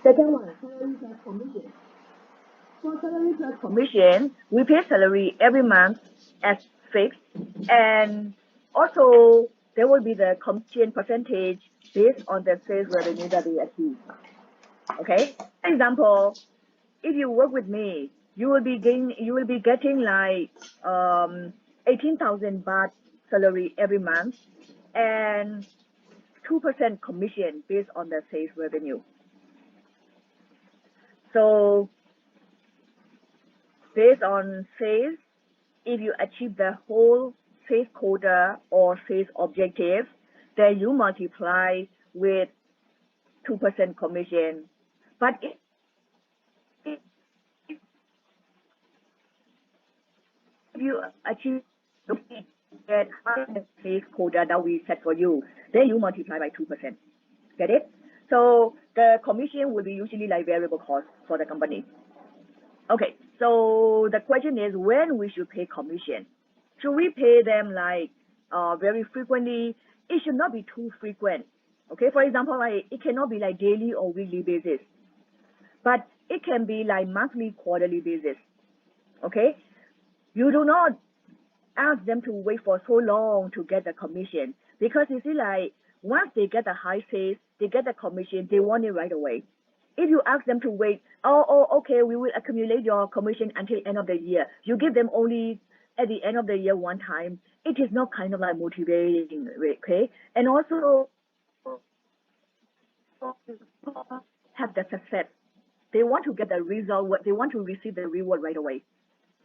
Second one, salary plus commission. For salary plus commission, we pay salary every month as fixed, and also there will be the commission percentage based on the sales revenue that we achieve. Okay, for example, if you work with me, you will be getting like 18,000 baht salary every month and 2% commission based on the sales revenue. So based on sales, if you achieve the whole sales quota or sales objective, then you multiply with 2% commission. But if you achieve that sales quota that we set for you, then you multiply by 2%. Get it? So the commission will be usually like variable cost for the company. Okay, so the question is when we should pay commission. Should we pay them like very frequently? It should not be too frequent. Okay, for example, like it cannot be like daily or weekly basis, but it can be like monthly, quarterly basis. Okay, you do not ask them to wait for so long to get the commission, because you see, like once they get the high sales, they get the commission, they want it right away. If you ask them to wait, okay, we will accumulate your commission until end of the year. You give them only at the end of the year one time. It is not kind of like motivating, okay? And also have the success. They want to get the result. They want to receive the reward right away.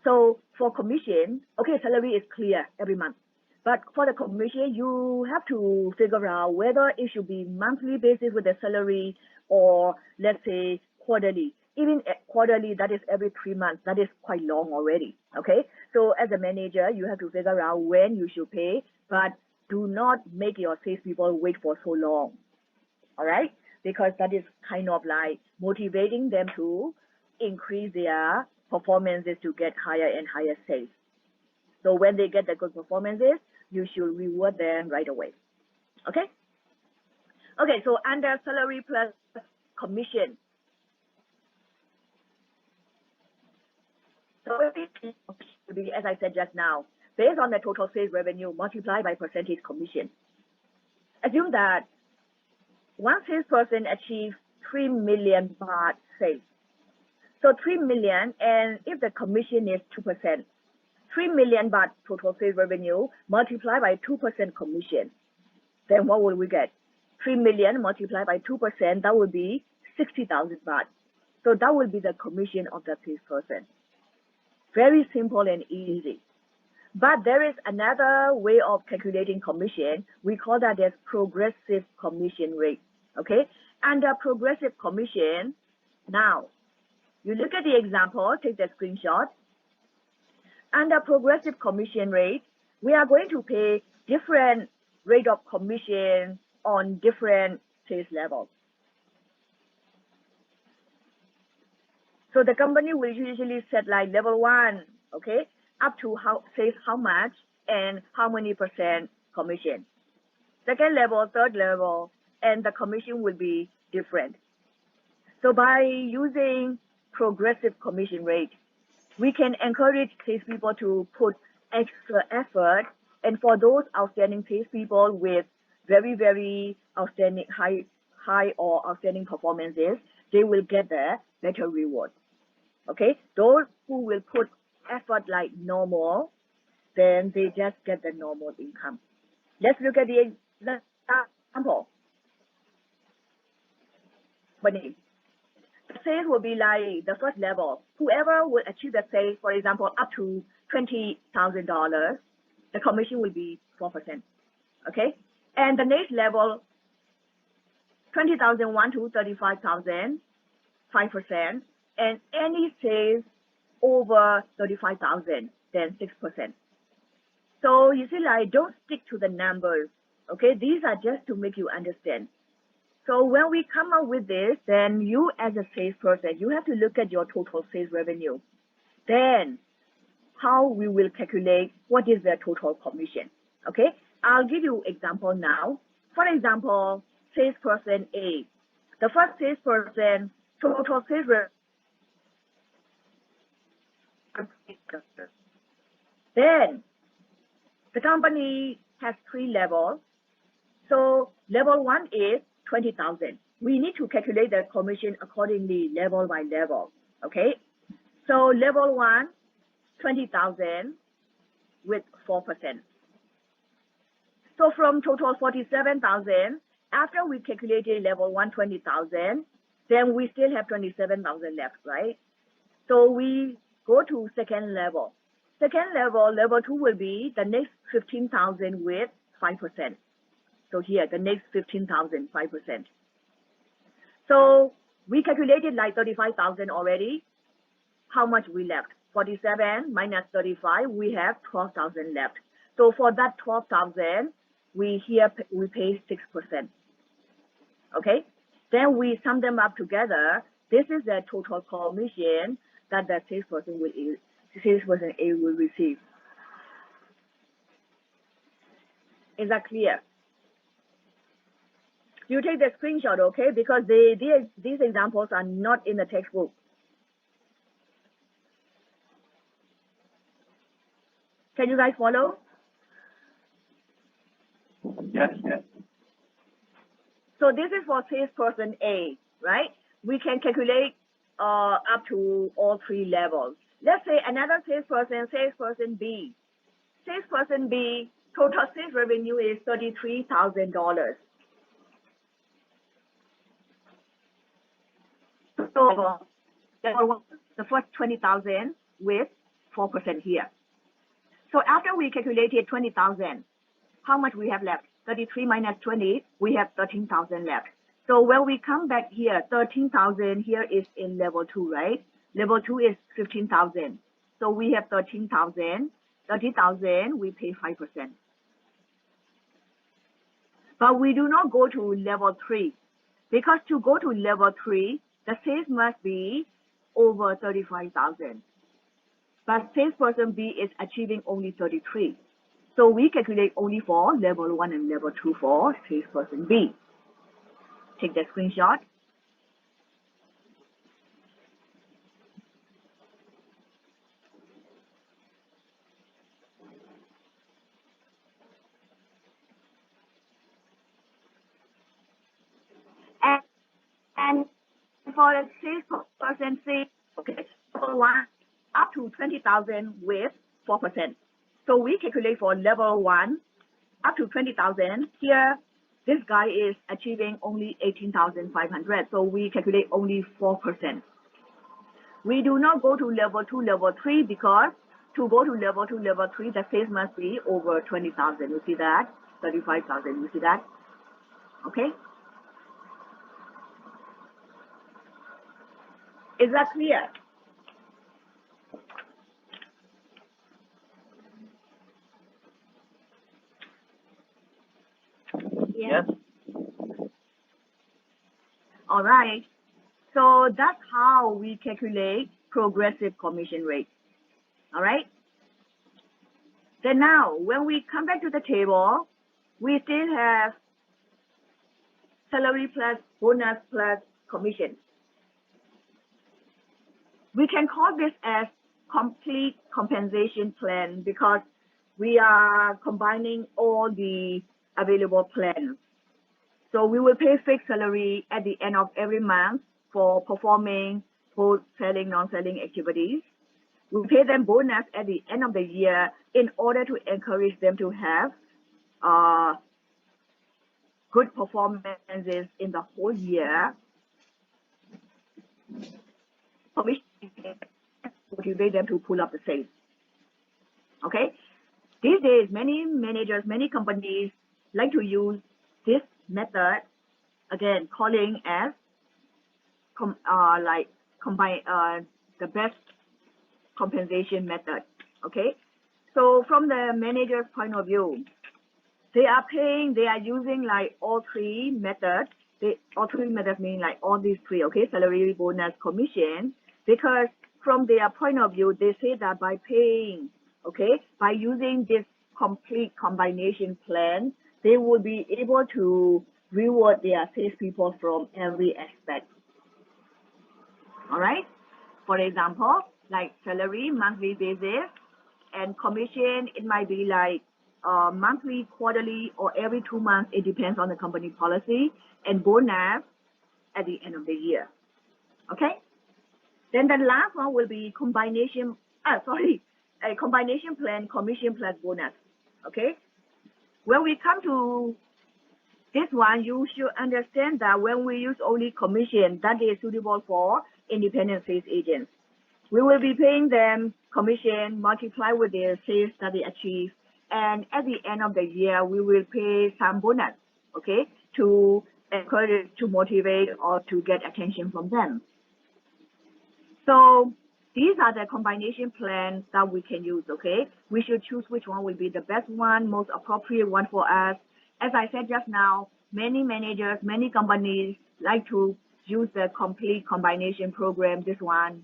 So for commission, okay, salary is clear every month. But for the commission, you have to figure out whether it should be monthly basis with the salary or let's say quarterly. Even quarterly, that is every 3 months. That is quite long already, okay? So as a manager, you have to figure out when you should pay, but do not make your salespeople wait for so long, all right? Because that is kind of like motivating them to increase their performances to get higher and higher sales. So when they get the good performances, you should reward them right away. Okay? Okay, so under salary plus commission. So it will be, as I said just now, based on the total sales revenue multiplied by percentage commission. Assume that one salesperson achieves 3 million baht sales. So 3 million, and if the commission is 2%, 3 million baht total sales revenue multiplied by 2% commission, then what will we get? 3 million multiplied by 2%, that would be 60,000 baht. So that will be the commission of the salesperson. Very simple and easy. But there is another way of calculating commission. We call that as progressive commission rate. Okay? Under progressive commission, now, you look at the example, take the screenshot. Under progressive commission rate, we are going to pay different rate of commission on different sales levels. So the company will usually set like level 1, okay, up to how much and how many percent commission. Second level, third level, and the commission will be different. So by using progressive commission rate, we can encourage salespeople to put extra effort, and for those outstanding salespeople with very, very outstanding high or outstanding performances, they will get the better reward. Okay, those who will put effort like normal, then they just get the normal income. Let's look at the example. The sales will be like the first level. Whoever will achieve the sales, for example, up to $20,000, the commission will be 4%. Okay, and the next level, 20,001 to 35,000, 5%, and any sales over 35,000, then 6%. So you see, like, don't stick to the numbers. Okay, these are just to make you understand. So when we come up with this, then you as a salesperson, you have to look at your total sales revenue. Then how we will calculate what is the total commission. Okay, I'll give you example now. For example, salesperson A. The first salesperson total sales revenue. Then the company has 3 levels. So level 1 is 20,000. We need to calculate the commission accordingly, level by level. Okay. So level 1, 20,000 with 4%. So from total 47,000, after we calculated level 1, 20,000, then we still have 27,000 left, right? So we go to second level. Second level, level 2 will be the next 15,000 with 5%. So here, the next 15,000, 5%. So we calculated like 35,000 already. How much we left? 47 minus 35, we have 12,000 left. So for that 12,000, we pay 6%. Okay? Then we sum them up together. This is the total commission that the salesperson A will receive. Is that clear? You take the screenshot, okay? Because these examples are not in the textbook. Can you guys follow? Yes. So this is for salesperson A, right? We can calculate up to all 3 levels. Let's say another salesperson B. Salesperson B, total sales revenue is $33,000. So the first 20,000 with 4% here. So after we calculated 20,000, how much we have left? 33 minus 20, we have 13,000 left. So when we come back here, 13,000 here is in level 2, right? Level 2 is 15,000. So we have 13,000. 30,000, we pay 5%. But we do not go to level 3. Because to go to level 3, the sales must be over 35,000. But salesperson B is achieving only 33. So we calculate only for level 1 and level 2 for salesperson B. Take the screenshot. And for the salesperson C, okay, level 1 up to 20,000 with 4%. So we calculate for level 1 up to 20,000. Here, this guy is achieving only 18,500. So we calculate only 4%. We do not go to level 2, level 3 because to go to level 2, level 3, the sales must be over 20,000. You see that? 35,000. You see that? Okay. Is that clear? Yes. All right. So that's how we calculate progressive commission rate. All right. Then now, when we come back to the table, we still have salary plus bonus plus commission. We can call this as complete compensation plan because we are combining all the available plans. So we will pay fixed salary at the end of every month for performing both selling, non-selling activities. We pay them bonus at the end of the year in order to encourage them to have good performances in the whole year. Motivate them to pull up the sales. Okay? These days, many managers, many companies like to use this method, again, calling as the best compensation method. Okay? So from the manager's point of view, they are using like all 3 methods. All 3 methods mean like all these 3, okay? Salary, bonus, commission. Because from their point of view, they say that by paying, okay, by using this complete combination plan, they will be able to reward their salespeople from every aspect. All right. For example, like salary, monthly basis, and commission, it might be like monthly, quarterly, or every 2 months. It depends on the company policy, and bonus at the end of the year. Okay. Then the last one will be combination. A combination plan, commission plus bonus. Okay. When we come to this one, you should understand that when we use only commission, that is suitable for independent sales agents. We will be paying them commission multiplied with their sales that they achieve. And at the end of the year, we will pay some bonus, okay, to encourage, to motivate, or to get attention from them. So these are the combination plans that we can use, okay? We should choose which one will be the best one, most appropriate one for us. As I said just now, many managers, many companies like to use the complete combination program, this one,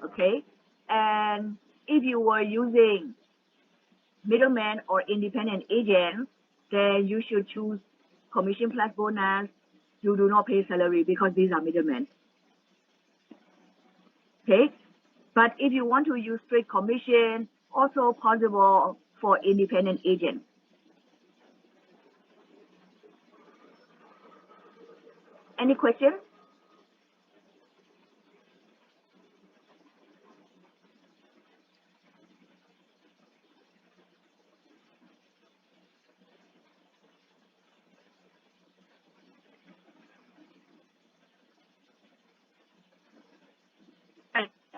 okay? And if you were using middleman or independent agent, then you should choose commission plus bonus. You do not pay salary because these are middlemen. Okay, but if you want to use straight commission, also possible for independent agents. Any questions?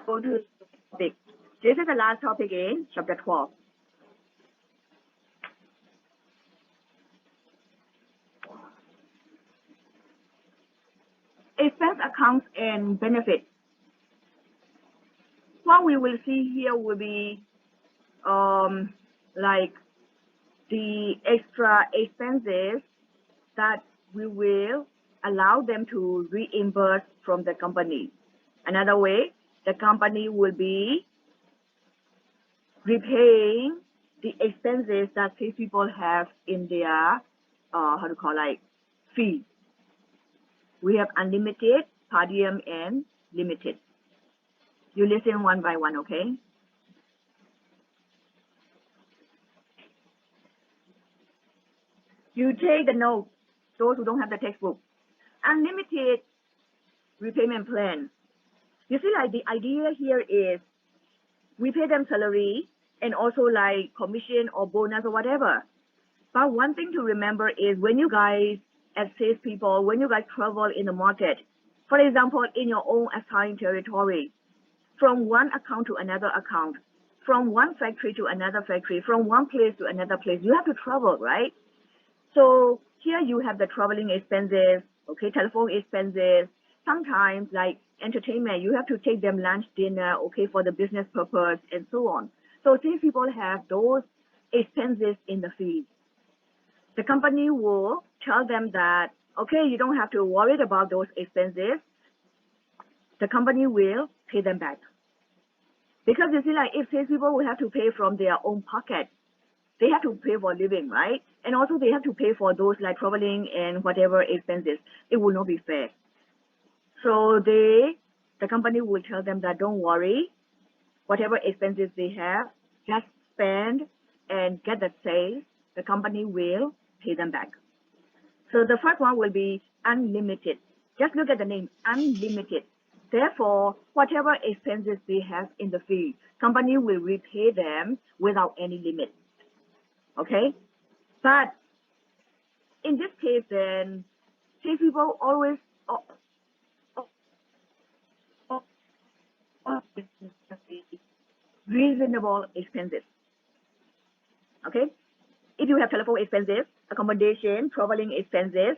Go to the topic. This is the last topic in chapter 12. Expense accounts and benefits. What we will see here will be like the extra expenses that we will allow them to reimburse from the company. Another way, the company will be repaying the expenses that salespeople have in their, fee. We have unlimited, per diem, and limited. You listen one by one, okay? You take the notes, those who don't have the textbook. Unlimited repayment plan. You see, like the idea here is we pay them salary and also like commission or bonus or whatever. But one thing to remember is when you guys, as salespeople, when you guys travel in the market, for example, in your own assigned territory, from one account to another account, from one factory to another factory, from one place to another place, you have to travel, right? So here you have the traveling expenses, okay, telephone expenses, sometimes like entertainment, you have to take them lunch, dinner, okay, for the business purpose and so on. So since people have those expenses in the fee, the company will tell them that, okay, you don't have to worry about those expenses. The company will pay them back. Because you see, like if salespeople will have to pay from their own pocket, they have to pay for living, right? And also they have to pay for those like traveling and whatever expenses. It will not be fair. So the company will tell them that don't worry, whatever expenses they have, just spend and get the sales. The company will pay them back. So the first one will be unlimited. Just look at the name, unlimited. Therefore, whatever expenses they have in the fee, company will repay them without any limit. Okay? But in this case, then, salespeople always reasonable expenses. Okay? If you have telephone expenses, accommodation, traveling expenses,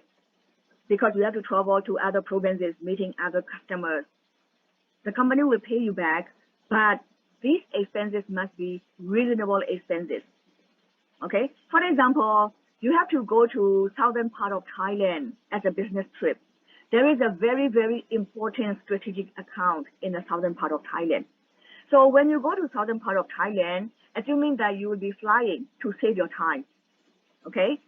because you have to travel to other provinces, meeting other customers, the company will pay you back, but these expenses must be reasonable expenses. Okay? For example, you have to go to southern part of Thailand as a business trip. There is a very, very important strategic account in the southern part of Thailand. So when you go to southern part of Thailand, assuming that you will be flying to save your time, okay?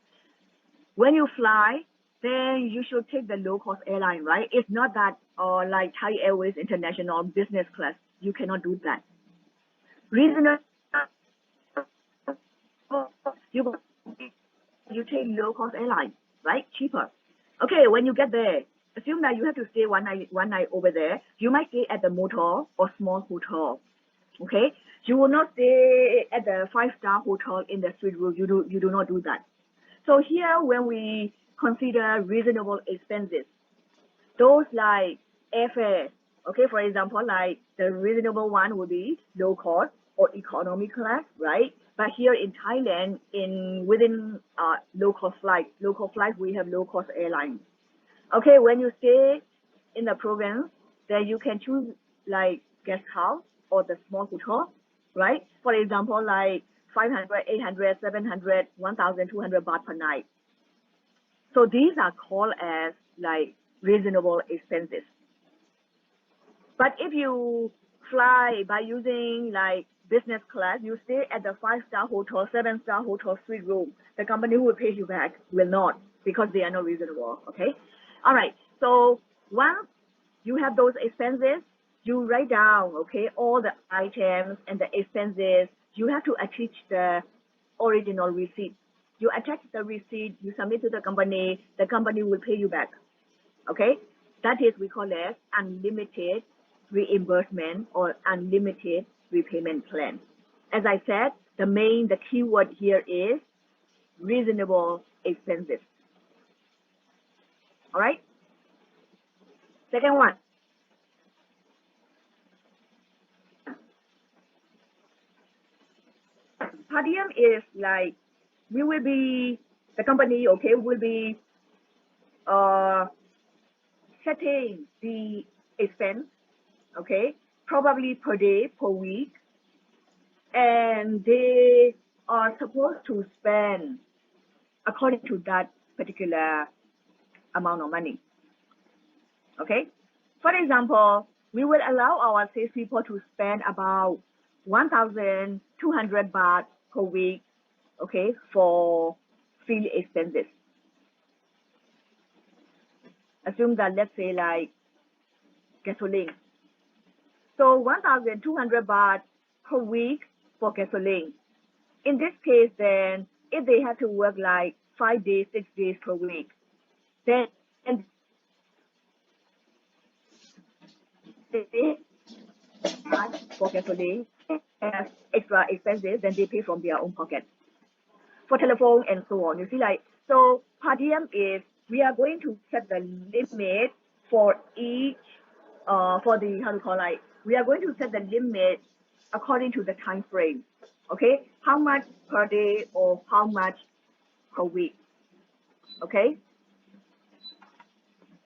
When you fly, then you should take the low-cost airline, right? It's not that like Thai Airways International business class. You cannot do that. Reasonable, you take low-cost airline, right? Cheaper. Okay, when you get there, assume that you have to stay one night over there. You might stay at the motel or small hotel. Okay, you will not stay at the 5-star hotel in the suite room. You do not do that. So here, when we consider reasonable expenses, those like airfare, okay, for example, like the reasonable one would be low cost or economy class, right? But here in Thailand, within low cost flights, we have low cost airlines. Okay, when you stay in the province, then you can choose like guest house or the small hotel, right? For example, like 500, 800, 700, 1,200 baht per night. So these are called as like reasonable expenses. But if you fly by using like business class, you stay at the 5-star hotel, 7-star hotel suite room, the company who will pay you back will not, because they are not reasonable, okay? All right, so once you have those expenses, you write down, okay, all the items and the expenses. You have to attach the original receipt. You attach the receipt, you submit to the company will pay you back, okay? That is, we call it unlimited reimbursement or unlimited repayment plan. As I said, the key word here is reasonable expenses. All right? Second one. Per diem is like, the company, okay, will be setting the expense, okay, probably per day, per week, and they are supposed to spend according to that particular amount of money, okay? For example, we will allow our salespeople to spend about 1,200 baht per week, okay, for field expenses. Assume that, let's say, like gasoline. So 1,200 baht per week for gasoline. In this case, then, if they have to work like 5 days, 6 days per week, then they for gasoline as extra expenses, then they pay from their own pocket. For telephone and so on, you see, like, so per diem is, we are going to set the limit for each, we are going to set the limit according to the time frame, okay? How much per day or how much per week, okay?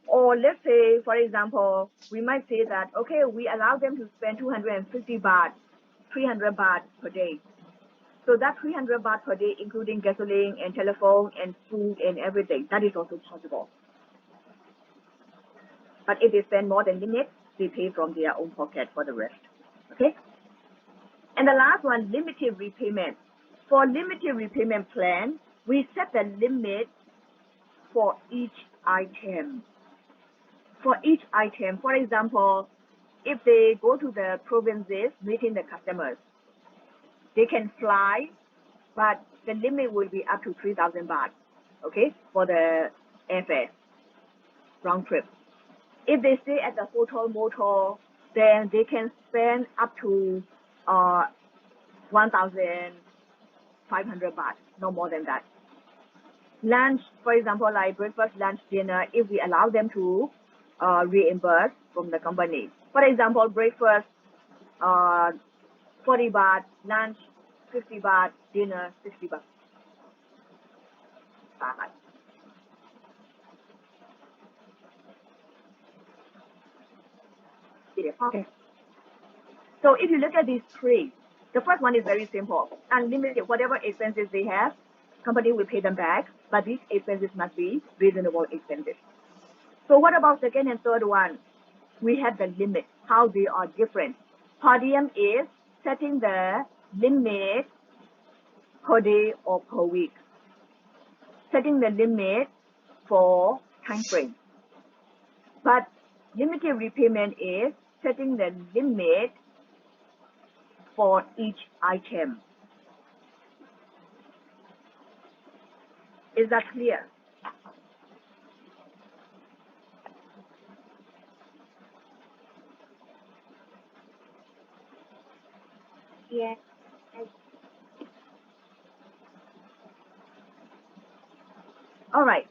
Or let's say, for example, we might say that, okay, we allow them to spend 250 baht, 300 baht per day. So that 300 baht per day, including gasoline and telephone and food and everything, that is also possible. But if they spend more than limit, they pay from their own pocket for the rest, okay? And the last one, limited repayment. For limited repayment plan, we set the limit for each item. For each item, for example, if they go to the provinces meeting the customers, they can fly, but the limit will be up to 3,000 baht, okay, for the airfare, round trip. If they stay at the hotel motel, then they can spend up to 1,500 baht, no more than that. Lunch, for example, like breakfast, lunch, dinner, if we allow them to reimburse from the company. For example, breakfast, 40 baht, lunch, 50 baht, dinner, 60 baht. Okay. So if you look at these three, the first one is very simple. Unlimited, whatever expenses they have, company will pay them back, but these expenses must be reasonable expenses. So what about second and third one? We have the limit, how they are different. Per diem is setting the limit per day or per week. Setting the limit for time frame. But limited repayment is setting the limit for each item. Is that clear? Yes. All right.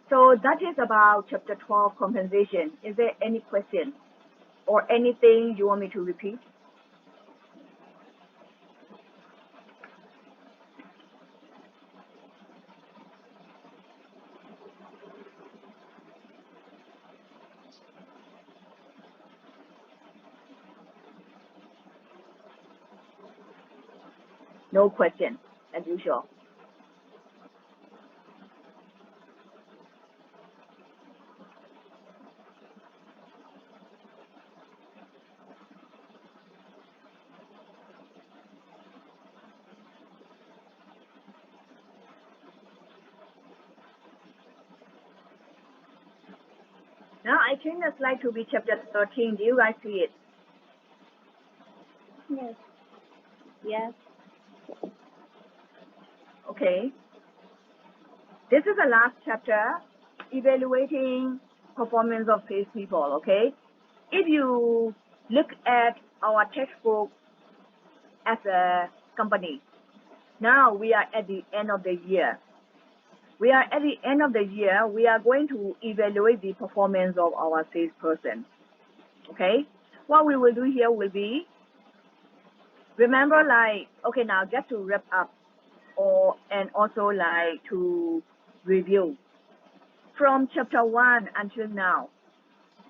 So that is about chapter 12, compensation. Is there any question or anything you want me to repeat? No question, as usual. Now I change the slide to be chapter 13. Do you guys see it? Yes. Yes. Okay. This is the last chapter, evaluating performance of salespeople, okay? If you look at our textbook as a company, now we are at the end of the year. We are at the end of the year, we are going to evaluate the performance of our salesperson, okay? What we will do here will be, remember like, okay, now just to wrap up, and also like to review. From chapter 1 until now,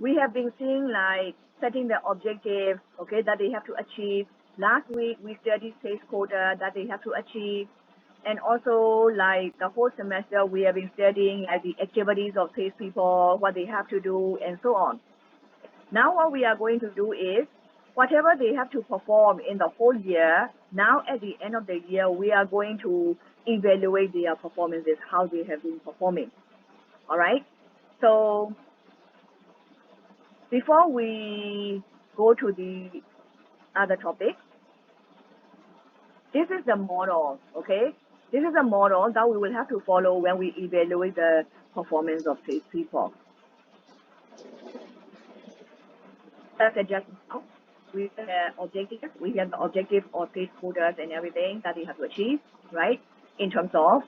we have been seeing like setting the objective, okay, that they have to achieve. Last week, we studied sales quota that they have to achieve. And also like the whole semester, we have been studying like the activities of salespeople, what they have to do, and so on. Now what we are going to do is, whatever they have to perform in the whole year, now at the end of the year, we are going to evaluate their performances, how they have been performing. All right? So before we go to the other topic, this is the model, okay? This is a model that we will have to follow when we evaluate the performance of salespeople. As I just now, we have the objective. We have the objective of sales quotas and everything that they have to achieve, right? In terms of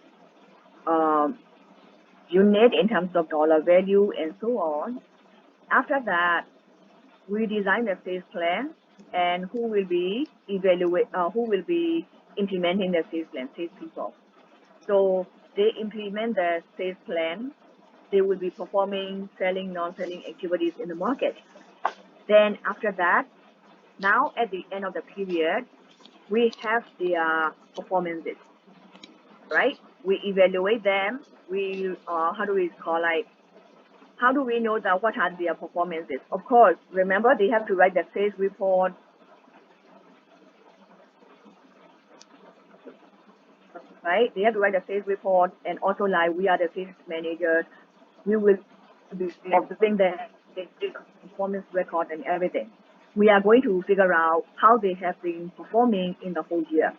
unit, in terms of dollar value, and so on. After that, we design the sales plan and who will be implementing the sales plan, salespeople. So they implement the sales plan. They will be performing selling, non-selling activities in the market. Then after that, now at the end of the period, we have their performances, right? We evaluate them. We how do we know that what are their performances? Of course, remember they have to write the sales report, right? They have to write the sales report, and also like we are the sales managers, we will be observing the performance record and everything. We are going to figure out how they have been performing in the whole year.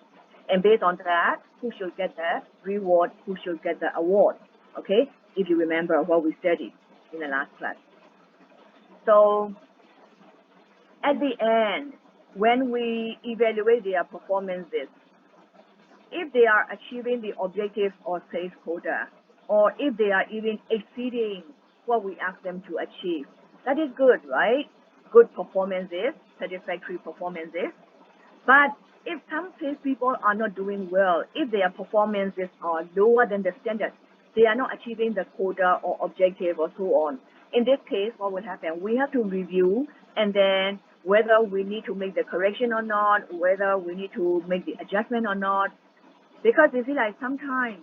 And based on that, who should get the reward, who should get the award, okay? If you remember what we studied in the last class. So at the end, when we evaluate their performances, if they are achieving the objectives or sales quota, or if they are even exceeding what we ask them to achieve, that is good, right? Good performances, satisfactory performances. But if some salespeople are not doing well, if their performances are lower than the standard, they are not achieving the quota or objective or so on. In this case, what will happen? We have to review, and then whether we need to make the correction or not, whether we need to make the adjustment or not. Because you see, like sometimes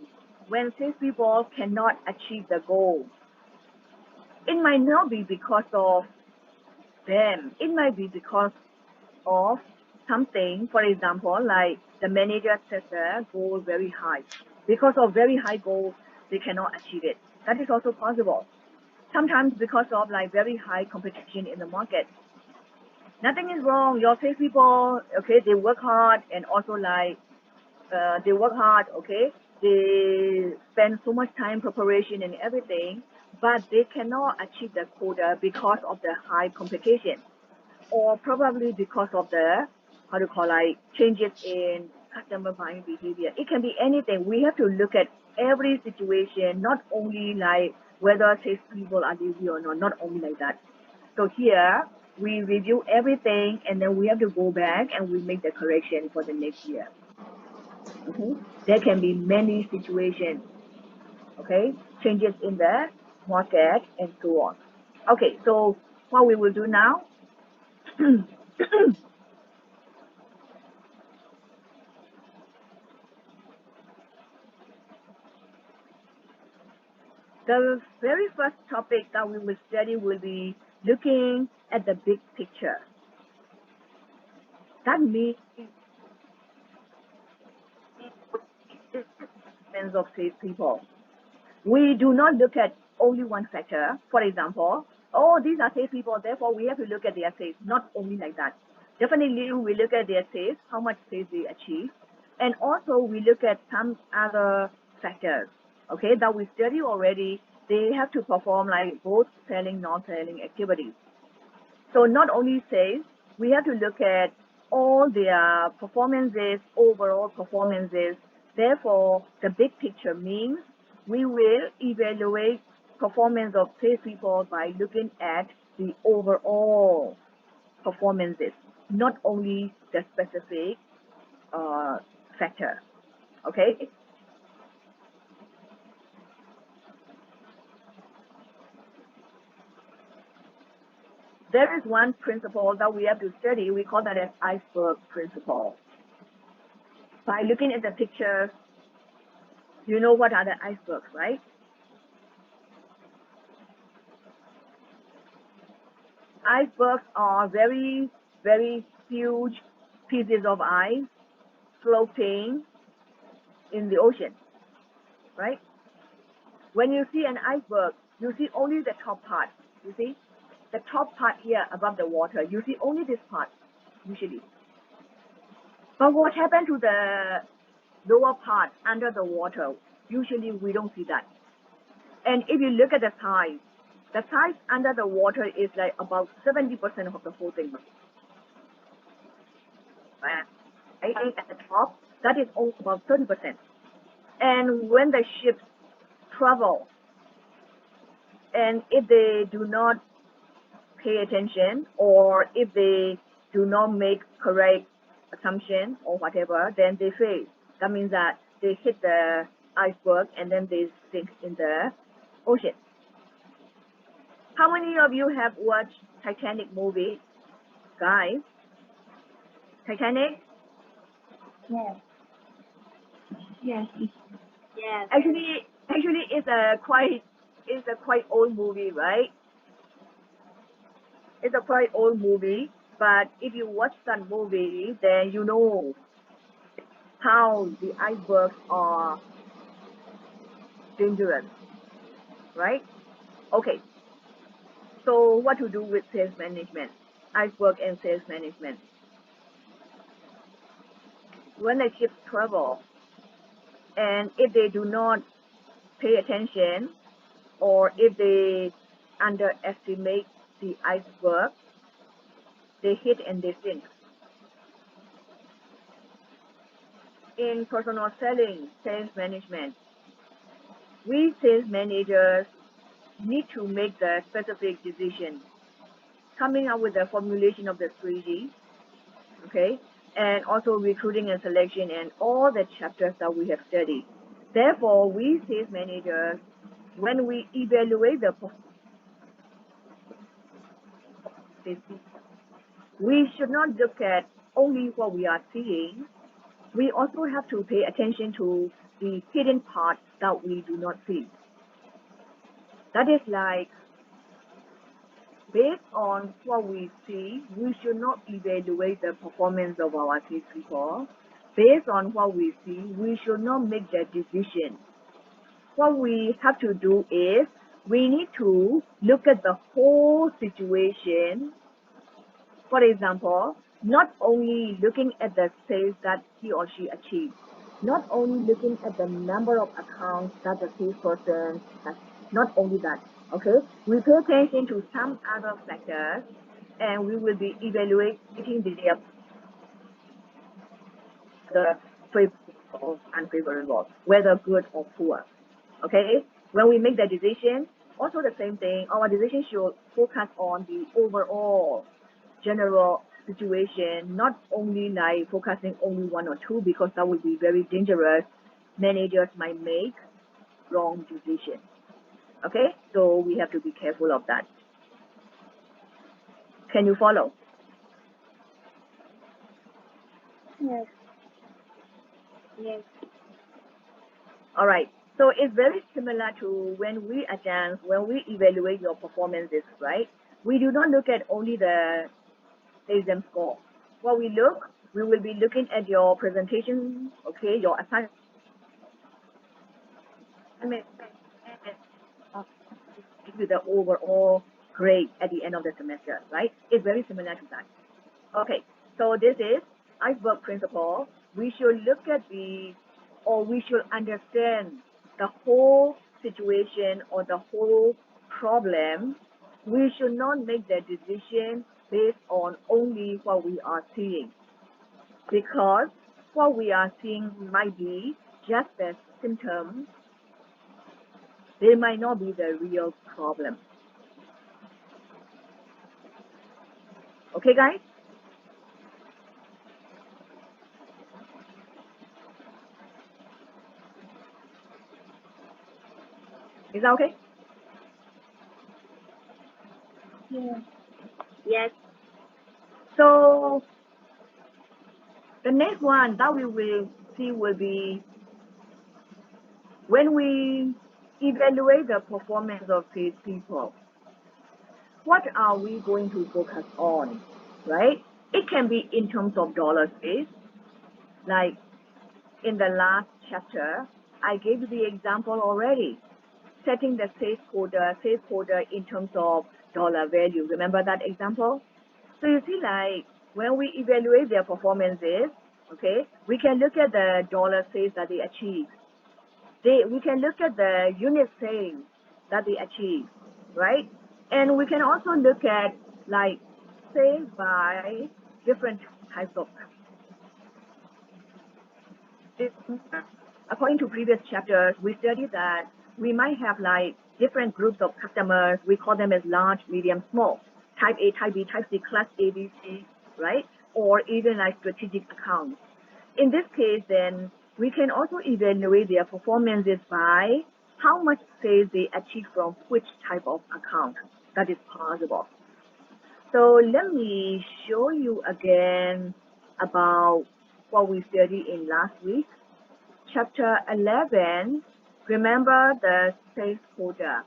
when salespeople cannot achieve the goal, it might not be because of them. It might be because of something. For example, like the manager set the goal very high. Because of very high goals, they cannot achieve it. That is also possible. Sometimes because of like very high competition in the market. Nothing is wrong. Your salespeople, okay, they work hard and also like they work hard, okay. They spend so much time preparation and everything, but they cannot achieve the quota because of the high competition, or probably because of the how to call like changes in customer buying behavior. It can be anything. We have to look at every situation, not only like whether salespeople are lazy or not only like that. So here we review everything and then we have to go back and we make the correction for the next year. Okay? There can be many situations, okay, changes in the market and so on. Okay, so what we will do now, the very first topic that we will study will be looking at the big picture. That means sense of salespeople. We do not look at only one factor. For example, oh, these are salespeople, therefore we have to look at their sales. Not only like that. Definitely we look at their sales, how much sales they achieve, and also we look at some other factors, okay, that we study already. They have to perform like both selling, non-selling activities. So not only sales, we have to look at all their performances, overall performances. Therefore, the big picture means we will evaluate performance of salespeople by looking at the overall performances, not only the specific factor. Okay? There is one principle that we have to study. We call that as iceberg principle. By looking at the pictures, you know what are the icebergs, right? Icebergs are very, very huge pieces of ice floating in the ocean, right? When you see an iceberg, you see only the top part, you see? The top part here above the water, you see only this part, usually. But what happened to the lower part under the water? Usually we don't see that. And if you look at the size under the water is like about 70% of the whole thing. Right? At the top, that is only about 30%. And when the ships travel, and if they do not pay attention, or if they do not make correct assumption or whatever, then they fail. That means that they hit the iceberg and then they sink in the ocean. How many of you have watched Titanic movie? Guys? Titanic? Yes. Yes. Yes. Actually it's a quite old movie, right? It's a quite old movie, but if you watch that movie, then you know how the icebergs are dangerous, right? Okay. So what to do with sales management, iceberg and sales management? When the ships travel, and if they do not pay attention, or if they underestimate the iceberg, they hit and they sink. In personal selling, sales management, we sales managers need to make the specific decision, coming up with the formulation of the strategy, okay, and also recruiting and selection and all the chapters that we have studied. Therefore, we sales managers, when we evaluate the we should not look at only what we are seeing. We also have to pay attention to the hidden parts that we do not see. That is like, based on what we see, we should not evaluate the performance of our salespeople. Based on what we see, we should not make the decision what we have to do is we need to look at the whole situation. For example, not only looking at the sales that he or she achieved, not only looking at the number of accounts that the salesperson has, not only that, okay? We pay attention to some other factors and we will be evaluating the favorable or unfavorable, whether good or poor, okay? When we make the decision, also the same thing, our decision should focus on the overall general situation, not only like focusing only one or two, because that would be very dangerous. Managers might make wrong decisions. Okay, so we have to be careful of that. Can you follow? Yes. Yes. All right. So it's very similar to when we evaluate your performances, right? We do not look at only the exam score. What we will be looking at your presentation, okay, your assignment, with the overall grade at the end of the semester, right? It's very similar to that. Okay, so this is iceberg principle. We should look at we should understand the whole situation or the whole problem. We should not make the decision based on only what we are seeing, because what we are seeing might be just a symptom. They might not be the real problem. Okay, guys? Is that okay? Yes. Yes. So the next one that we will see will be when we evaluate the performance of these people. What are we going to focus on, right? It can be in terms of dollar space. Like in the last chapter, I gave you the example already. Setting the sales quota in terms of dollar value. Remember that example? So you see, like when we evaluate their performances, okay, we can look at the dollar sales that they achieve. We can look at the unit sales that they achieve, right? And we can also look at like sales by different types of. According to previous chapters, we studied that we might have like different groups of customers. We call them as large, medium, small, type A, type B, type C, class A, B, C, right? Or even like strategic accounts. In this case, then we can also evaluate their performances by how much sales they achieve from which type of account. That is possible. So let me show you again about what we studied in last week. Chapter 11, remember the sales quota.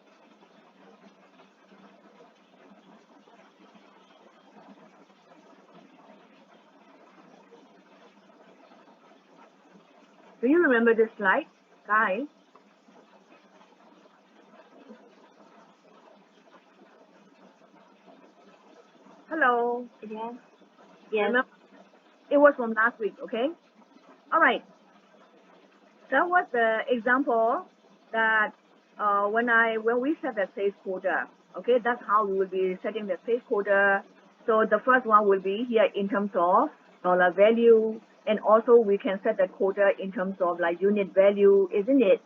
Do you remember this slide, guys? Hello? Yes. Yes. Remember? It was from last week, okay? All right. That was the example that when we set the sales quota, okay, that's how we will be setting the sales quota. So the first one will be here in terms of dollar value, and also we can set the quota in terms of like unit value, isn't it?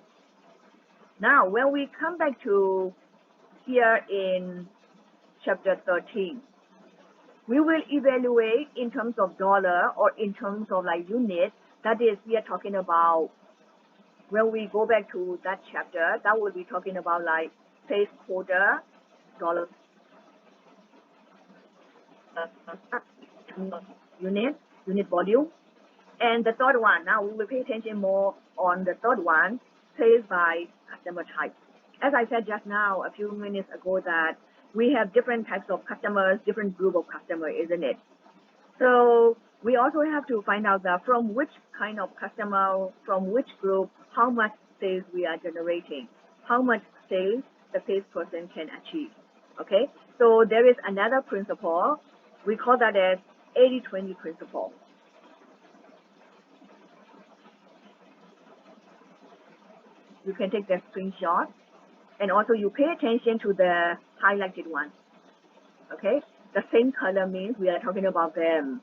Now, when we come back to here in chapter 13, we will evaluate in terms of dollar or in terms of like unit. That is, we are talking about, when we go back to that chapter, that will be talking about like sales quota, dollar, unit volume. And the third one, now we will pay attention more on the third one, sales by customer type. As I said just now, a few minutes ago, that we have different types of customers, different group of customers, isn't it? So we also have to find out that from which kind of customer, from which group, how much sales we are generating, how much sales the salesperson can achieve. Okay, so there is another principle. We call that as 80-20 principle. You can take the screenshot, and also you pay attention to the highlighted one. Okay, the same color means we are talking about them.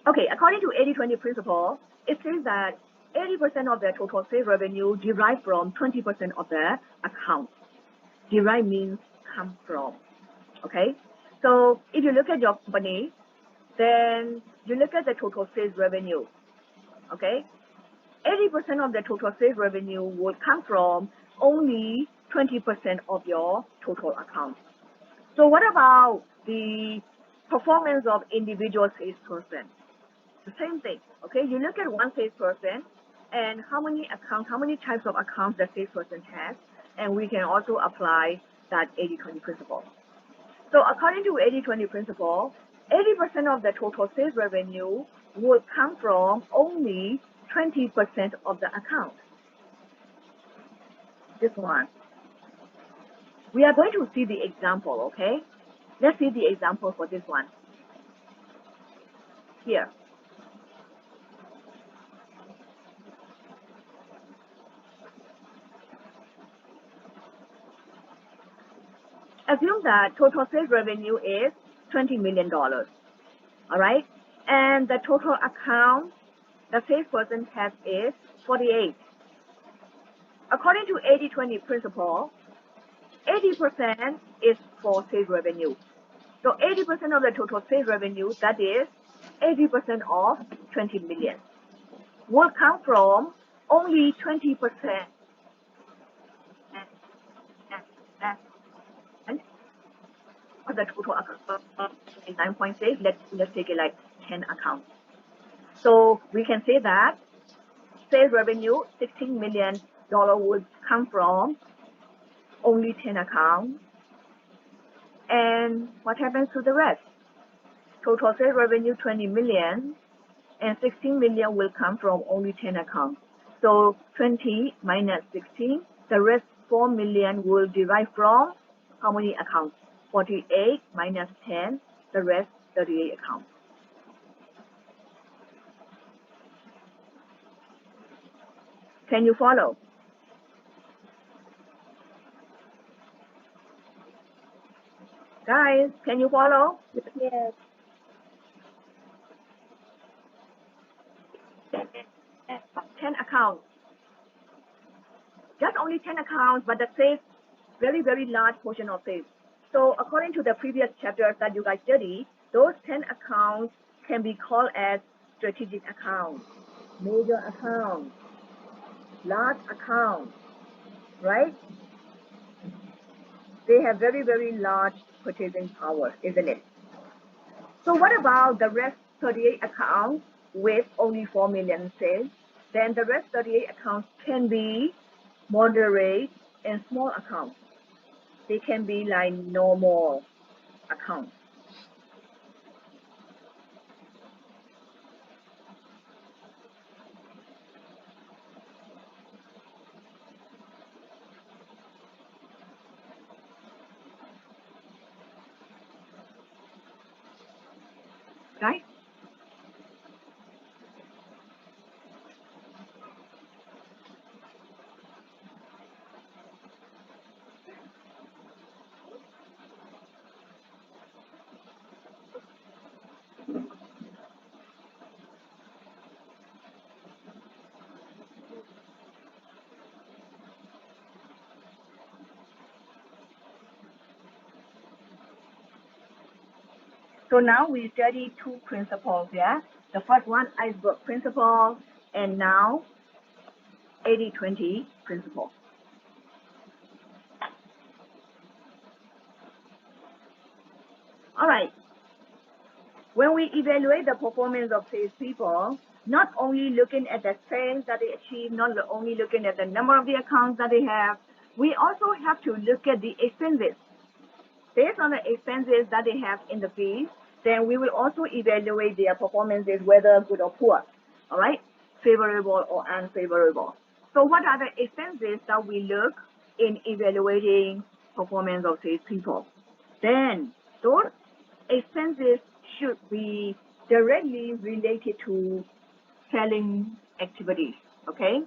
Okay, according to 80-20 principle, it says that 80% of the total sales revenue derived from 20% of the account. Derive means come from. Okay, so if you look at your company, then you look at the total sales revenue. Okay, 80% of the total sales revenue would come from only 20% of your total account. So what about the performance of individual salesperson? The same thing. Okay, you look at one salesperson and how many accounts, how many types of accounts the salesperson has, and we can also apply that 80-20 principle. So according to 80-20 principle, 80% of the total sales revenue would come from only 20% of the account. This one. We are going to see the example, okay? Let's see the example for this one. Here. Assume that total sales revenue is $20 million, all right? And the total account the salesperson has is 48. According to 80-20 principle, 80% is for sales revenue. So 80% of the total sales revenue, that is 80% of 20 million, will come from only 20% of the total account. 9.6, let's take it like 10 accounts. So we can say that sales revenue, $16 million would come from only 10 accounts. And what happens to the rest? Total sales revenue, 20 million, and 16 million will come from only 10 accounts. So 20 minus 16, the rest 4 million will derive from how many accounts? 48 minus 10, the rest 38 accounts. Can you follow? Guys, can you follow? Yes. 10 accounts. Just only 10 accounts, but that saves very, very large portion of sales. So according to the previous chapters that you guys studied, those 10 accounts can be called as strategic accounts, major accounts, large accounts, right? They have very, very large purchasing power, isn't it? So what about the rest 38 accounts with only 4 million sales? Then the rest 38 accounts can be moderate and small accounts. They can be like normal accounts. Right? So now we study two principles, yeah? The first one, iceberg principle, and now 80-20 principle. All right. When we evaluate the performance of salespeople, not only looking at the sales that they achieve, not only looking at the number of the accounts that they have, we also have to look at the expenses. Based on the expenses that they have in the field, then we will also evaluate their performances, whether good or poor, all right, favorable or unfavorable. So what are the expenses that we look in evaluating performance of salespeople? Then those expenses should be directly related to selling activities, okay?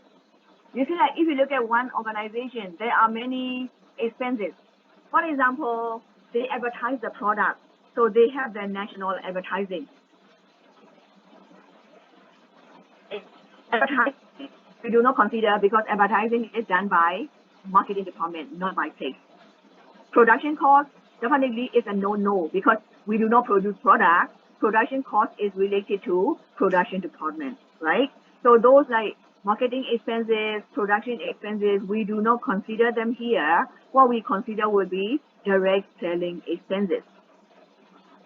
You see, like if you look at one organization, there are many expenses. For example, they advertise the product, so they have their national advertising. Advertising, we do not consider because advertising is done by marketing department, not by sales. Production cost definitely is a no-no because we do not produce products. Production cost is related to production department, right? So those like marketing expenses, production expenses, we do not consider them here. What we consider would be direct selling expenses.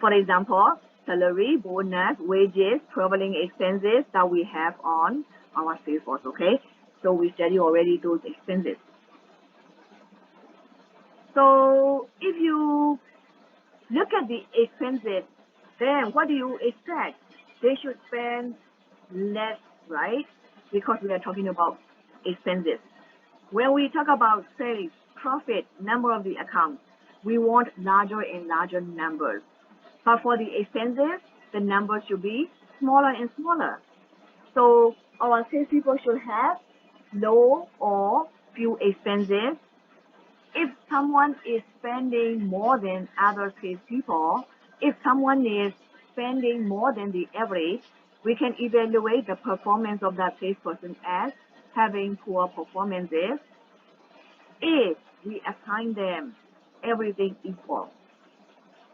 For example, salary, bonus, wages, traveling expenses that we have on our sales force, okay? So we study already those expenses. So if you look at the expenses, then what do you expect? They should spend less, right? Because we are talking about expenses. When we talk about sales, profit, number of the accounts, we want larger and larger numbers. But for the expenses, the numbers should be smaller and smaller. So our salespeople should have low or few expenses. If someone is spending more than other salespeople, if someone is spending more than the average, we can evaluate the performance of that salesperson as having poor performances if we assign them everything equal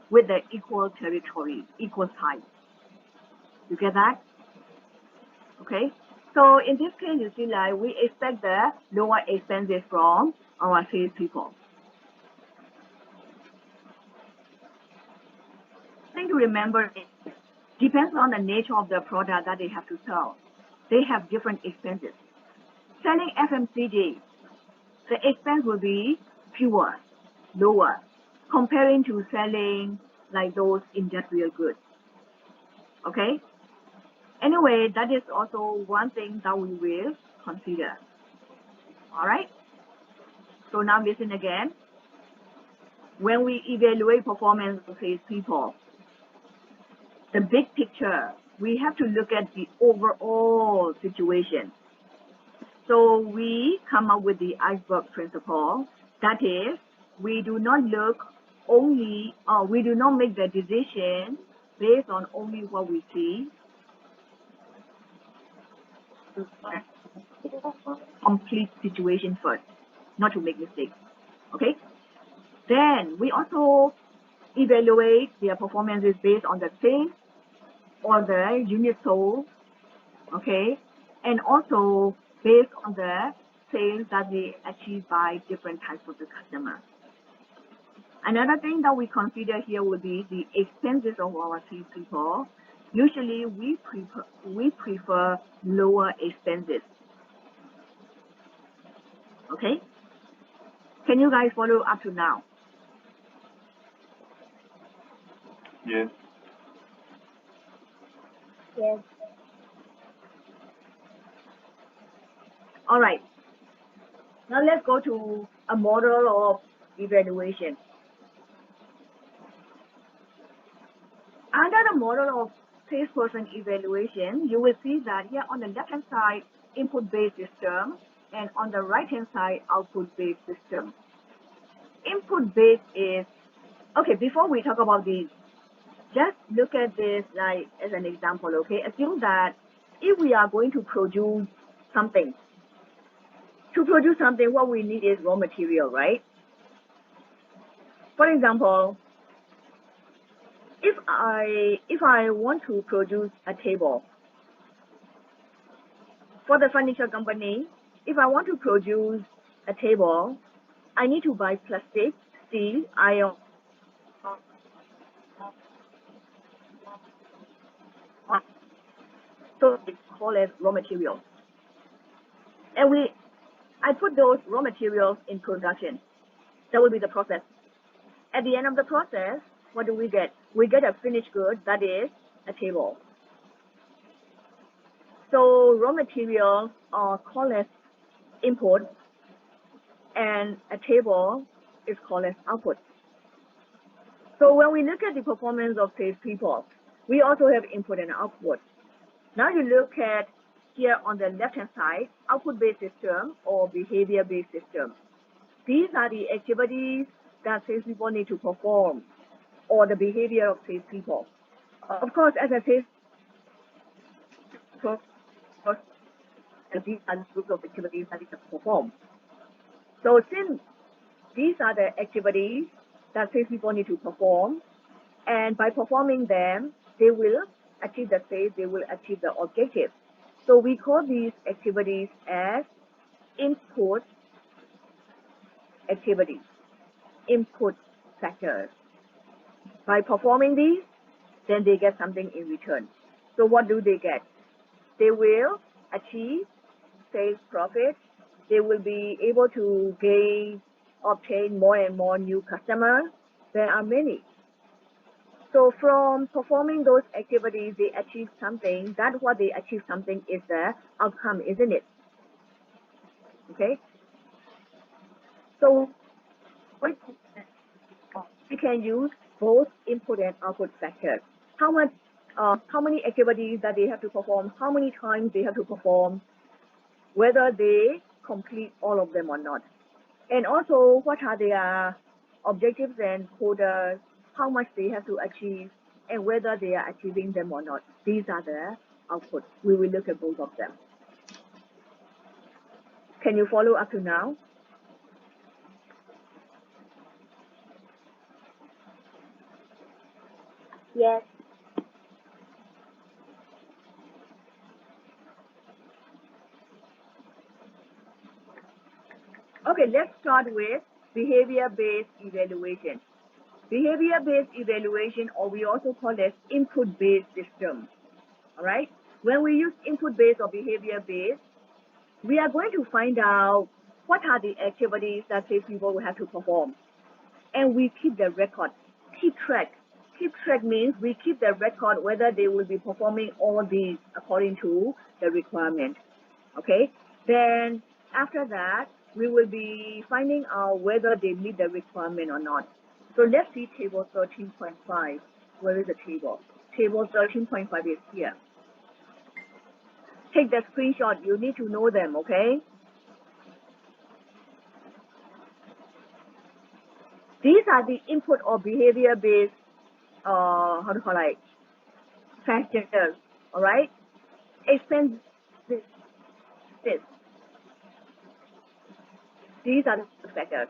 with the equal territory, equal size. You get that? Okay. So in this case, you see, like we expect the lower expenses from our salespeople. Thing to remember is depends on the nature of the product that they have to sell. They have different expenses. Selling FMCG, the expense will be fewer, lower, comparing to selling like those industrial goods. Okay? Anyway, that is also one thing that we will consider. All right? So now listen again. When we evaluate performance of salespeople, the big picture, we have to look at the overall situation. So we come up with the iceberg principle. That is, we do not look only, we do not make the decision based on only what we see. Complete situation first, not to make mistakes. Okay? Then we also evaluate their performances based on the sales or the unit sold, okay, and also based on the sales that they achieve by different types of the customer. Another thing that we consider here would be the expenses of our salespeople. Usually we prefer lower expenses. Okay? Can you guys follow up to now? Yes. Yes. All right. Now let's go to a model of evaluation. Under the model of salesperson evaluation, you will see that here on the left-hand side, input-based system, and on the right-hand side, output-based system. Input-based is, okay, before we talk about these, just look at this like as an example, okay? Assume that if we are going to produce something, what we need is raw material, right? For example, if I want to produce a table for the furniture company, if I want to produce a table, I need to buy plastic, steel, iron. So it's called as raw materials. And I put those raw materials in production. That will be the process. At the end of the process, what do we get? We get a finished good, that is a table. So raw materials are called as input, and a table is called as output. So when we look at the performance of salespeople, we also have input and output. Now you look at here on the left-hand side, output-based system or behavior-based system. These are the activities that salespeople need to perform, or the behavior of salespeople. Of course, as a sales these are the groups of activities that they can perform. So since these are the activities that salespeople need to perform, and by performing them, they will achieve the sales, they will achieve the objective. So we call these activities as input activities, input factors. By performing these, then they get something in return. So what do they get? They will achieve sales profit. They will be able to obtain more and more new customers. There are many. So from performing those activities, they achieve something. That what they achieve something is the outcome, isn't it? Okay. So we can use both input and output factors. How many activities that they have to perform, how many times they have to perform, whether they complete all of them or not. And also, what are their objectives and quotas, how much they have to achieve, and whether they are achieving them or not. These are the outputs. We will look at both of them. Can you follow up to now? Yes. Okay, let's start with behavior-based evaluation. Behavior-based evaluation, or we also call it input-based system. All right? When we use input-based or behavior-based, we are going to find out what are the activities that salespeople will have to perform. And we keep the record, keep track. Keep track means we keep the record whether they will be performing all these according to the requirement. Okay? Then after that, we will be finding out whether they meet the requirement or not. So let's see table 13.5. Where is the table? Table 13.5 is here. Take the screenshot. You need to know them, okay? These are the input or behavior-based, how to call it, factors, all right? Expense this. These are the factors.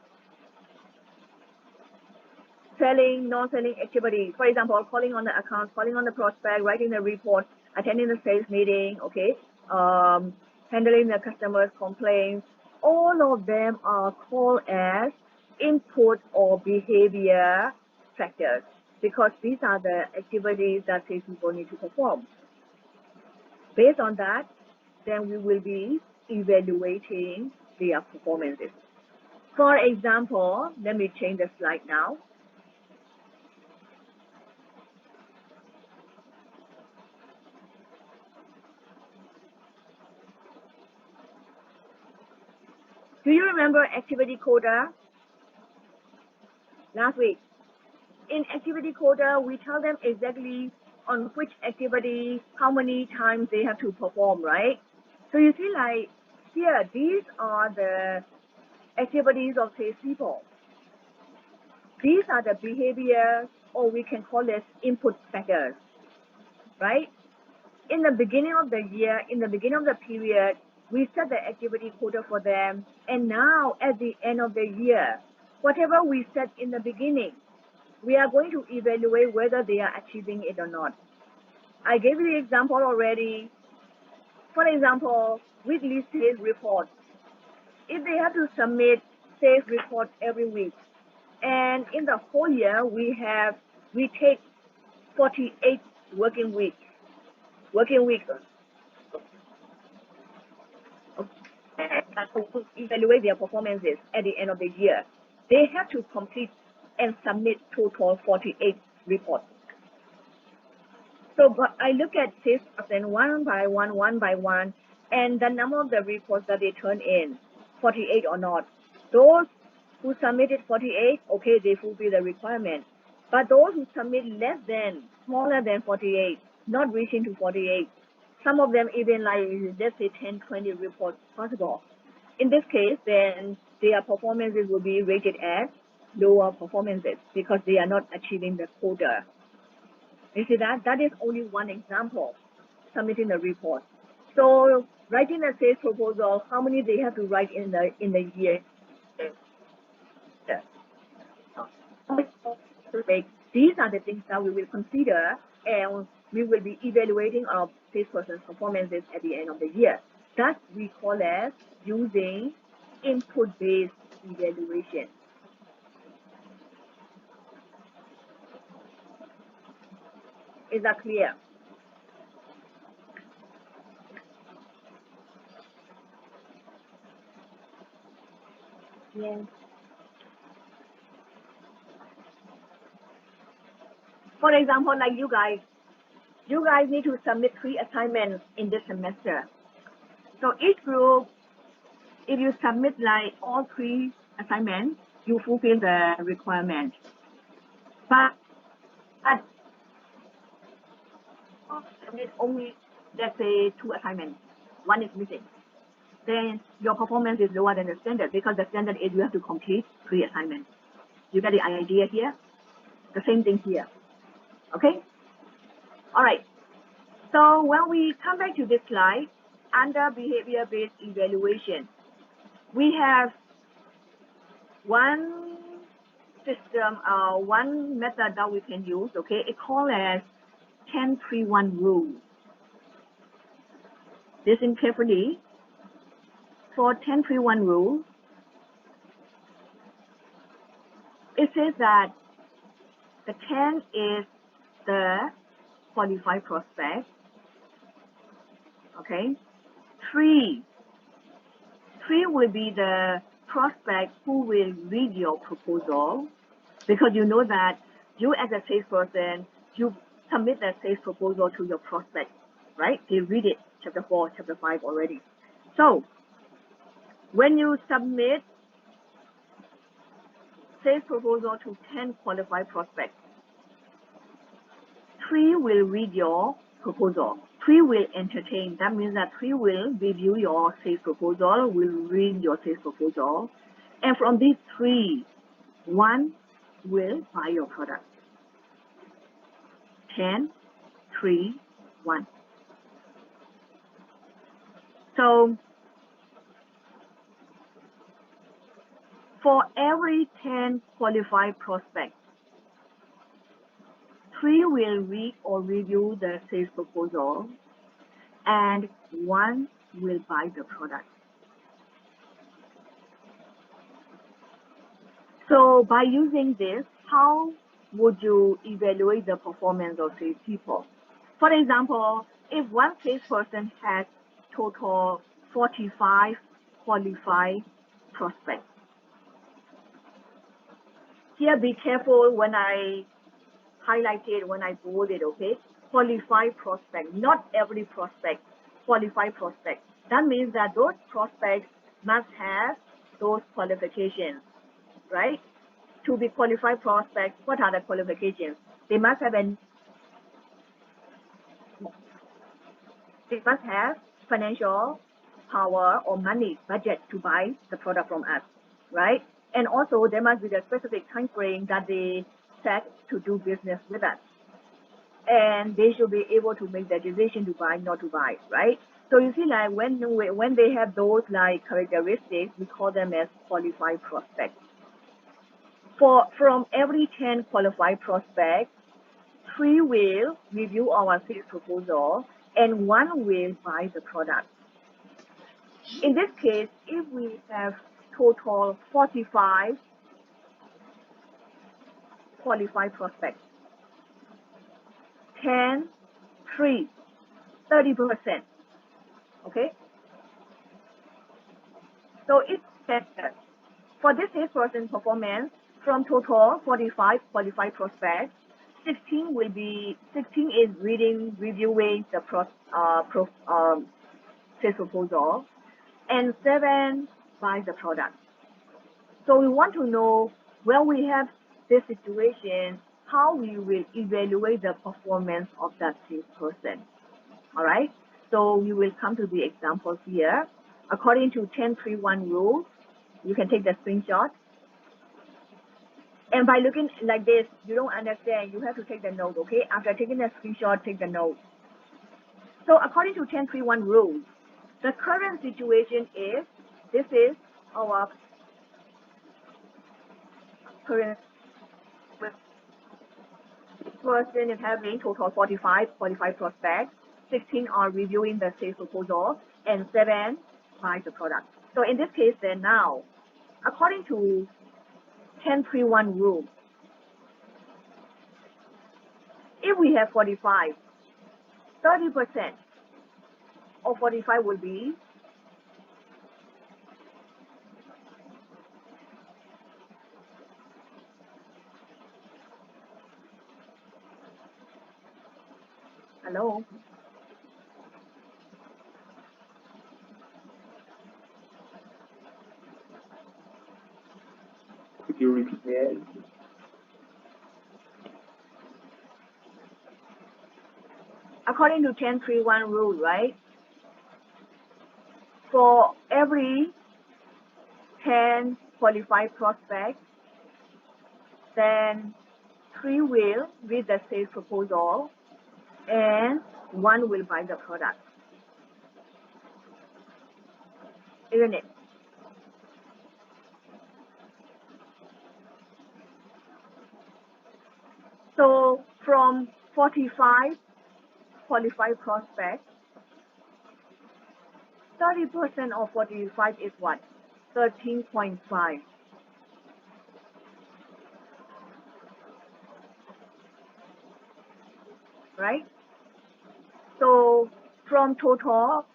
Selling, non-selling activities. For example, calling on the accounts, calling on the prospect, writing the report, attending the sales meeting, okay? Handling the customer's complaints. All of them are called as input or behavior factors because these are the activities that salespeople need to perform. Based on that, then we will be evaluating their performances. For example, let me change the slide now. Do you remember activity quota? Last week. In activity quota, we tell them exactly on which activity, how many times they have to perform, right? So you see, like here, these are the activities of salespeople. These are the behaviors, or we can call it input factors, right? In the beginning of the year, in the beginning of the period, we set the activity quota for them, and now at the end of the year, whatever we set in the beginning, we are going to evaluate whether they are achieving it or not. I gave you the example already. For example, weekly sales report. If they have to submit sales report every week, and in the whole year we take 48 working weeks. To evaluate their performances at the end of the year. They have to complete and submit total 48 report. So but I look at salesperson one by one, and the number of the reports that they turn in, 48 or not. Those who submitted 48, okay, they fulfill the requirement. But those who submit smaller than 48, not reaching to 48, some of them even like, let's say 10, 20 reports possible. In this case, then their performances will be rated as lower performances because they are not achieving the quota. You see that? That is only one example, submitting the report. So writing a sales proposal, how many they have to write in the year? These are the things that we will consider, and we will be evaluating our salesperson's performances at the end of the year. That we call as using input-based evaluation. Is that clear? Yes. For example, like you guys need to submit 3 assignments in this semester. So each group, if you submit like all 3 assignments, you fulfill the requirement. But submit only, let's say, 2 assignments, 1 is missing, then your performance is lower than the standard because the standard is you have to complete 3 assignments. You get the idea here? The same thing here. Okay? All right. So when we come back to this slide, under behavior-based evaluation, we have one system, one method that we can use, okay? It's called as 10-3-1 rule. Listen carefully. For 10-3-1 rule, it says that the 10 is the qualified prospect, okay? 3 will be the prospect who will read your proposal, because you know that you as a salesperson, you submit that sales proposal to your prospect, right? They read it, chapter 4, chapter 5 already. So when you submit sales proposal to 10 qualified prospects, 3 will read your proposal. 3 will entertain. That means that 3 will review your sales proposal, will read your sales proposal. And from these 3, 1 will buy your product. 10, 3, 1. So for every 10 qualified prospects, 3 will read or review the sales proposal, and 1 will buy the product. So by using this, how would you evaluate the performance of salespeople? For example, if one salesperson has total 45 qualified prospects. Here, be careful when I highlight it, when I bold it, okay? Qualified prospect, not every prospect, qualified prospect. That means that those prospects must have those qualifications, right? To be qualified prospects, what are the qualifications? They must have financial power or money budget to buy the product from us, right? And also there must be the specific time frame that they set to do business with us. And they should be able to make the decision to buy, not to buy, right? So you see, like when they have those like characteristics, we call them as qualified prospects. From every 10 qualified prospects, 3 will review our sales proposal and 1 will buy the product. In this case, if we have total 45 qualified prospects, 10, 3, 30%, okay? So it's better. For this salesperson performance, from total 45 qualified prospects, 16 is reviewing the sales proposal, and 7 buys the product. So we want to know when we have this situation, how we will evaluate the performance of that salesperson. All right. So we will come to the example here. According to 10-3-1 rule, you can take the screenshot. And by looking like this, you don't understand, you have to take the note, okay? After taking the screenshot, take the note. So according to 10-3-1 rule, the current situation is, this is our current person is having total 45 prospects, 16 are reviewing the sales proposal, and 7 buys the product. So in this case, then now, according to 10-3-1 rule, if we have 45, 30% of 45 will be hello? Could you repeat that? According to 10-3-1 rule, right? For every 10 qualified prospects, then 3 will read the sales proposal and 1 will buy the product. Isn't it? So from 45 qualified prospects, 30% of 45 is what? 13.5. Right? So from total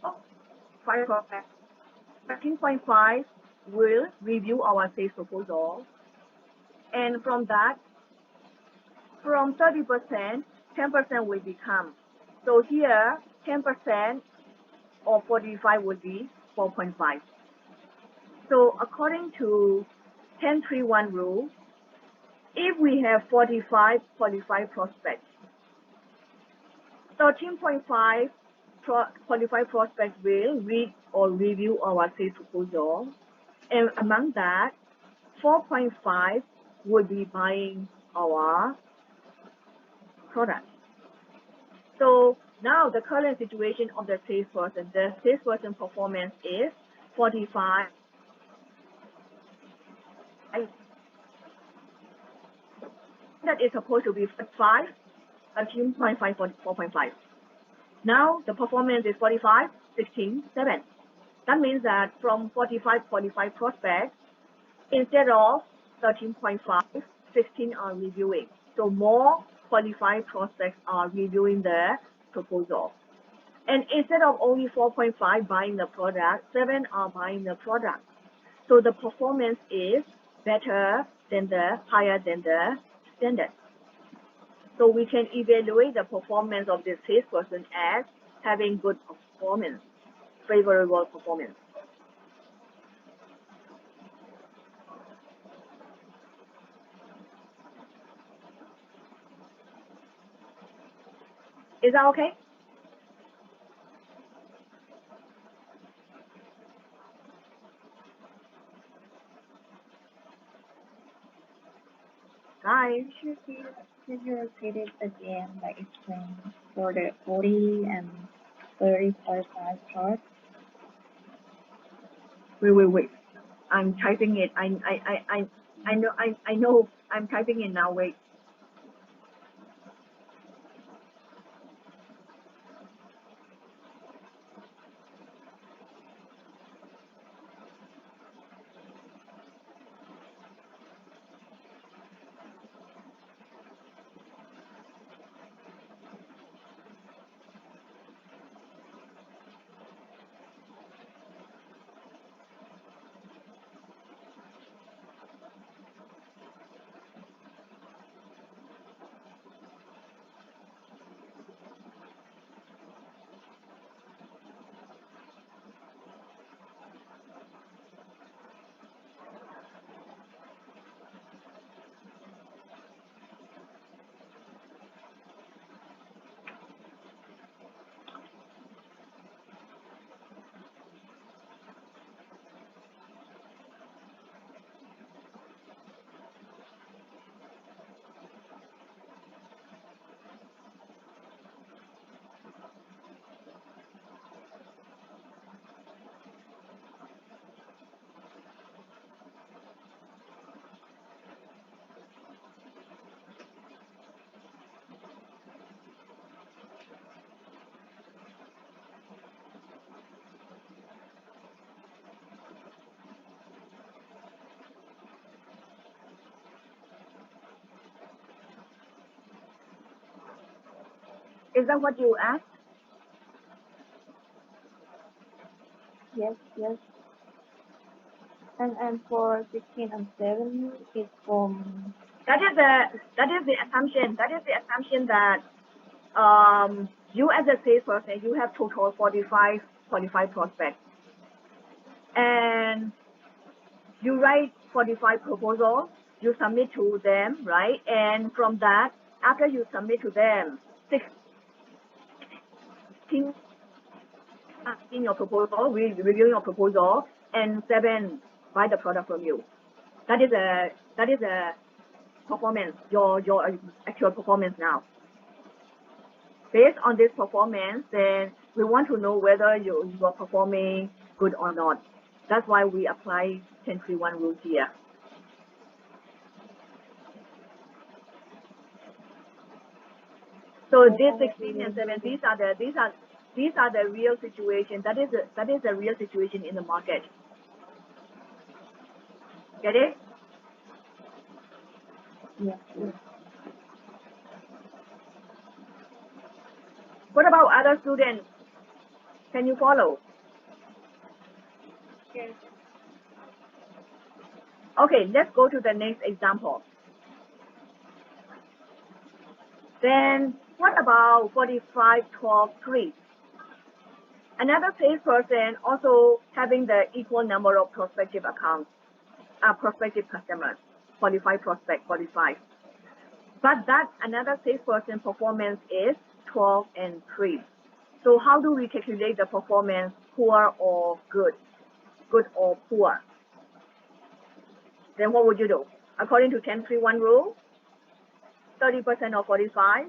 5 prospects, 13.5 will review our sales proposal. And from that, from 30%, 10% will become. So here, 10% of 45 would be 4.5. So according to 10-3-1 rule, if we have 45 qualified prospects, 13.5 qualified prospects will read or review our sales proposal. And among that, 4.5 will be buying our product. So now the current situation of the salesperson performance is 45. That is supposed to be 5, 13.5, 4.5. Now the performance is 45, 16, 7. That means that from 45 qualified prospects, instead of 13.5, 16 are reviewing. So more qualified prospects are reviewing the proposal. And instead of only 4.5 buying the product, 7 are buying the product. So the performance is higher than the standard. So we can evaluate the performance of this salesperson as having good performance, favorable performance. Is that okay? Guys, Could you repeat it again, like explain for the 40 and 30.5 part? wait. I'm typing it. I know. I'm typing it now. Wait. Is that what you asked? Yes, yes. And for 16 and 17, it's from That is the assumption. That is the assumption that you as a salesperson, you have total 45 prospects, and you write 45 proposals, you submit to them, right? And from that, after you submit to them, 16 in your proposal, reviewing your proposal, and 7 buy the product from you. That is a performance, your actual performance now. Based on this performance, then we want to know whether you are performing good or not. That's why we apply 10-3-1 rule here. So this 16 and 7, these are the real situation. That is the real situation in the market. Get it? yes, yes. What about other students? Can you follow? Yes. Okay, let's go to the next example. Then what about 45-12-3? Another salesperson also having the equal number of prospective accounts, prospective customers, 45 prospect, 45. But that another salesperson performance is 12 and 3. So how do we calculate the performance, poor or good? Good or poor? Then what would you do? According to 10-3-1 rule, 30% of 45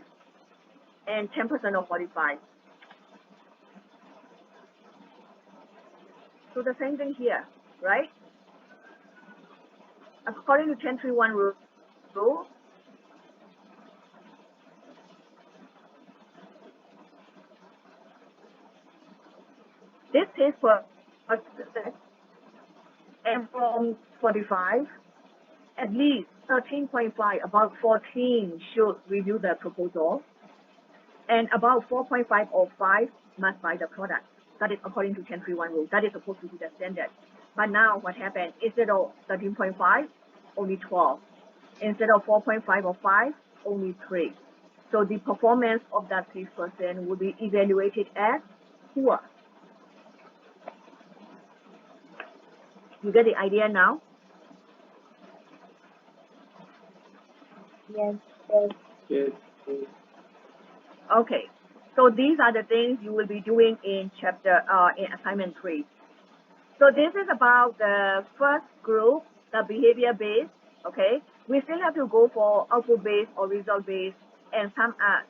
and 10% of 45. So the same thing here, right? According to 10-3-1 rule, this is for and from 45, at least 13.5, about 14 should review the proposal, and about 4.5 or 5 must buy the product. That is according to 10-3-1 rule. That is supposed to be the standard. But now what happened? Instead of 13.5, only 12. Instead of 4.5 or 5, only 3. So the performance of that 3% will be evaluated as poor. You get the idea now? Yes. Yes. Okay. So these are the things you will be doing in in assignment 3. So this is about the first group, the behavior based. Okay. We still have to go for output based or result based and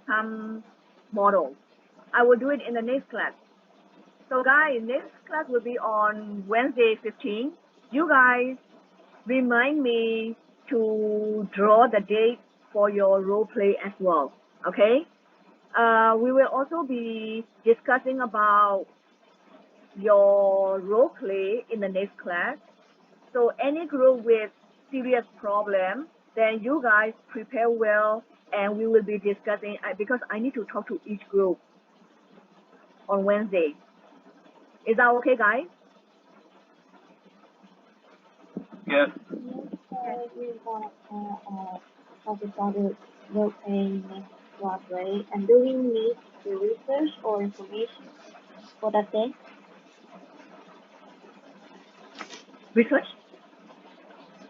some models. I will do it in the next class. So guys, next class will be on Wednesday 15. You guys remind me to draw the date for your role play as well. Okay. We will also be discussing about your role play in the next class. So any group with serious problem, then you guys prepare well, and we will be discussing, because I need to talk to each group on Wednesday. Is that okay, guys? Yes. Yes, we want talk about the role playing next class, right? And do we need the research or information for that day? Research?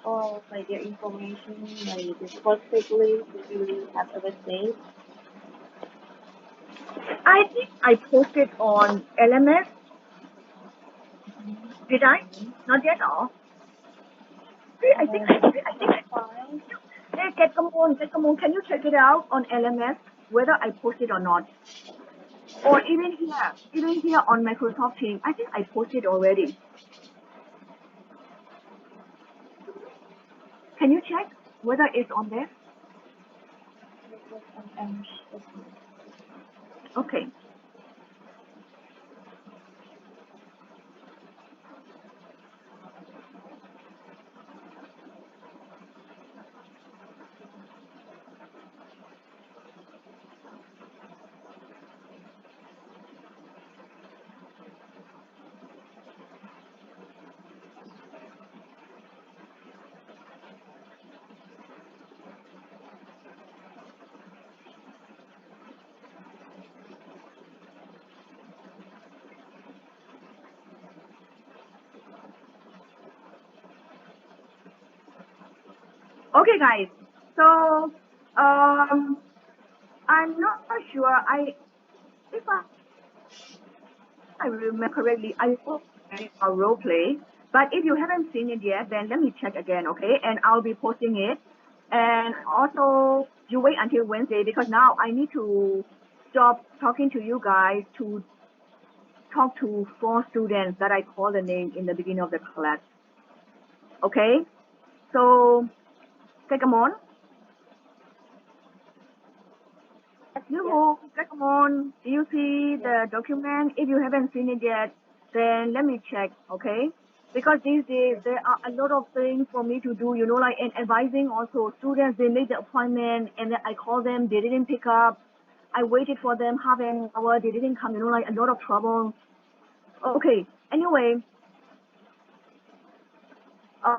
Or like the information, like the specifically we have everything? I think I posted on LMS. Did I? Not yet, all. I think I Fine. Hey, come on, can you check it out on LMS, whether I posted or not? Or even here on Microsoft Teams, I think I posted already. Can you check whether it's on there? Okay. Okay, guys. So, I'm not sure. If I remember correctly, I hope a role play. But if you haven't seen it yet, then let me check again, okay? And I'll be posting it. And also, you wait until Wednesday because now I need to stop talking to you guys to talk to 4 students that I call the name in the beginning of the class. Okay? So, come on. Come on. Do you see the document? If you haven't seen it yet, then let me check, okay? Because these days there are a lot of things for me to do, like and advising also students. They make the appointment and then I call them, they didn't pick up. I waited for them half an hour, they didn't come, like a lot of trouble. Okay, anyway, uh,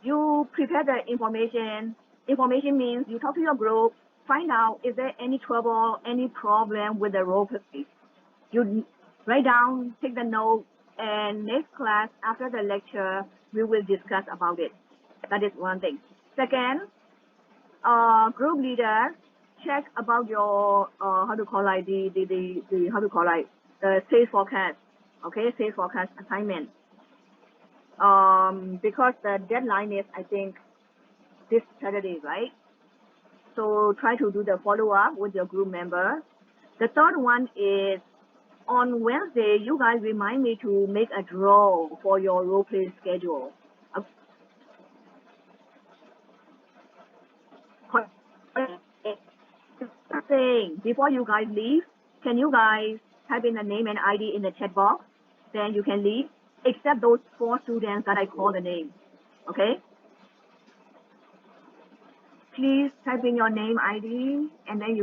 you prepare the information. Information means you talk to your group, find out is there any trouble, any problem with the role play. You write down, take the note, and next class after the lecture, we will discuss about it. That is one thing. Second, group leader, check about your how to call like the how to call like the sales forecast. Okay, sales forecast assignment. Because the deadline is I think this Saturday, right? So try to do the follow up with your group member. The third one is on Wednesday, you guys remind me to make a draw for your role play schedule. Saying before you guys leave, can you guys type in the name and ID in the chat box? Then you can leave, except those 4 students that I call the name. Okay? Please type in your name, ID, and then you